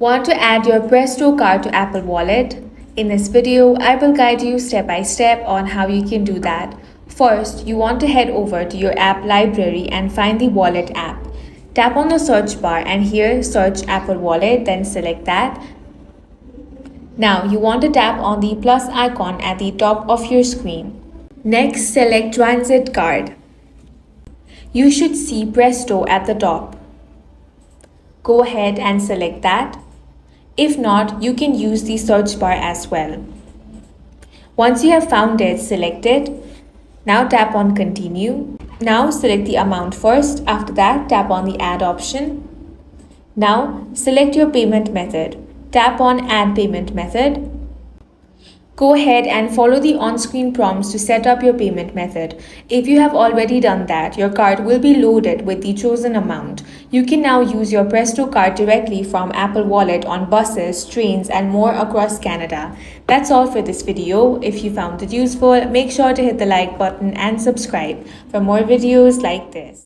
Want to add your Presto Card to Apple Wallet? In this video, I will guide you step by step on how you can do that. First, you want to head over to your app library and find the Wallet app. Tap on the search bar and here search Apple Wallet, then select that. Now you want to tap on the plus icon at the top of your screen. Next, select Transit Card. You should see Presto at the top. Go ahead and select that. If not, you can use the search bar as well. Once you have found it, select it. Now tap on Continue. Now select the amount first. After that, tap on the Add option. Now select your payment method. Tap on Add Payment Method. Go ahead and follow the on-screen prompts to set up your payment method. If you have already done that, your card will be loaded with the chosen amount. You can now use your Presto card directly from Apple Wallet on buses, trains, and more across Canada. That's all for this video. If you found it useful, make sure to hit the like button and subscribe for more videos like this.